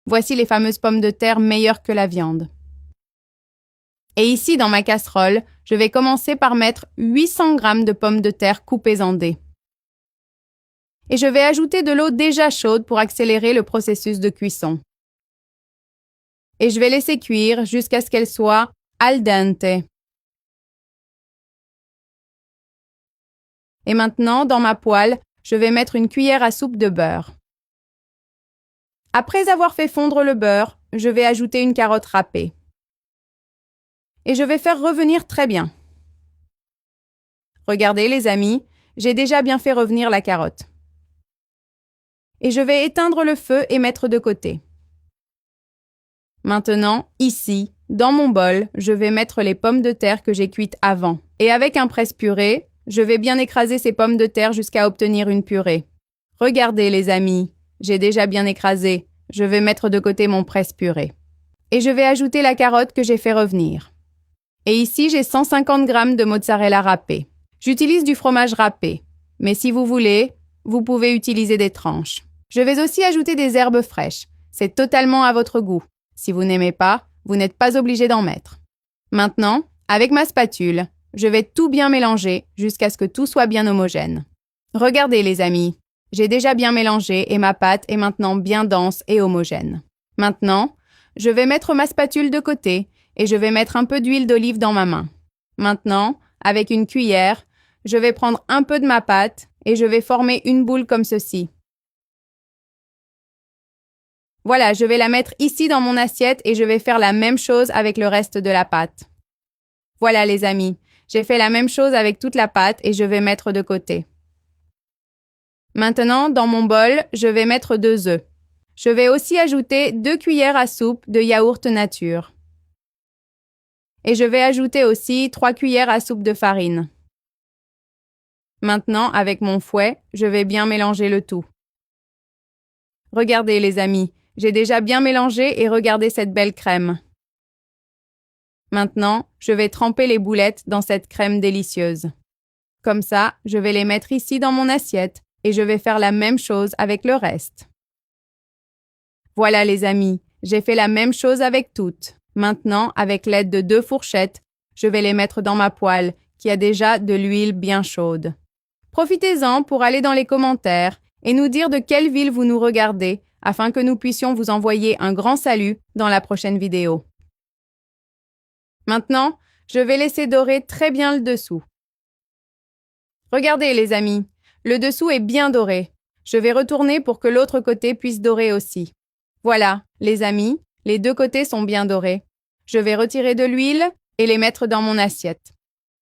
Voici les fameuses pommes de terre meilleures que la viande. Et ici, dans ma casserole, je vais commencer par mettre 800 g de pommes de terre coupées en dés. Et je vais ajouter de l'eau déjà chaude pour accélérer le processus de cuisson. Et je vais laisser cuire jusqu'à ce qu'elle soit al dente. Et maintenant, dans ma poêle, je vais mettre une cuillère à soupe de beurre. Après avoir fait fondre le beurre, je vais ajouter une carotte râpée. Et je vais faire revenir très bien. Regardez les amis, j'ai déjà bien fait revenir la carotte. Et je vais éteindre le feu et mettre de côté. Maintenant, ici, dans mon bol, je vais mettre les pommes de terre que j'ai cuites avant. Et avec un presse-purée, je vais bien écraser ces pommes de terre jusqu'à obtenir une purée. Regardez les amis, j'ai déjà bien écrasé. Je vais mettre de côté mon presse-purée. Et je vais ajouter la carotte que j'ai fait revenir. Et ici, j'ai 150 g de mozzarella râpé. J'utilise du fromage râpé, mais si vous voulez, vous pouvez utiliser des tranches. Je vais aussi ajouter des herbes fraîches. C'est totalement à votre goût. Si vous n'aimez pas, vous n'êtes pas obligé d'en mettre. Maintenant, avec ma spatule, je vais tout bien mélanger jusqu'à ce que tout soit bien homogène. Regardez les amis, j'ai déjà bien mélangé et ma pâte est maintenant bien dense et homogène. Maintenant, je vais mettre ma spatule de côté et je vais mettre un peu d'huile d'olive dans ma main. Maintenant, avec une cuillère, je vais prendre un peu de ma pâte et je vais former une boule comme ceci. Voilà, je vais la mettre ici dans mon assiette et je vais faire la même chose avec le reste de la pâte. Voilà les amis, j'ai fait la même chose avec toute la pâte et je vais mettre de côté. Maintenant, dans mon bol, je vais mettre 2 œufs. Je vais aussi ajouter 2 cuillères à soupe de yaourt nature. Et je vais ajouter aussi 3 cuillères à soupe de farine. Maintenant, avec mon fouet, je vais bien mélanger le tout. Regardez les amis, j'ai déjà bien mélangé et regardez cette belle crème. Maintenant, je vais tremper les boulettes dans cette crème délicieuse. Comme ça, je vais les mettre ici dans mon assiette et je vais faire la même chose avec le reste. Voilà les amis, j'ai fait la même chose avec toutes. Maintenant, avec l'aide de 2 fourchettes, je vais les mettre dans ma poêle qui a déjà de l'huile bien chaude. Profitez-en pour aller dans les commentaires et nous dire de quelle ville vous nous regardez afin que nous puissions vous envoyer un grand salut dans la prochaine vidéo. Maintenant, je vais laisser dorer très bien le dessous. Regardez les amis, le dessous est bien doré. Je vais retourner pour que l'autre côté puisse dorer aussi. Voilà, les amis, les 2 côtés sont bien dorés. Je vais retirer de l'huile et les mettre dans mon assiette.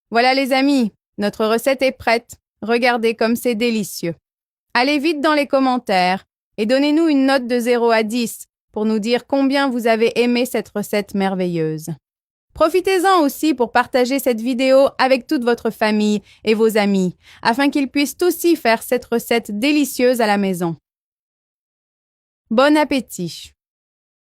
Voilà les amis, notre recette est prête. Regardez comme c'est délicieux. Allez vite dans les commentaires et donnez-nous une note de 0 à 10 pour nous dire combien vous avez aimé cette recette merveilleuse. Profitez-en aussi pour partager cette vidéo avec toute votre famille et vos amis, afin qu'ils puissent aussi faire cette recette délicieuse à la maison. Bon appétit!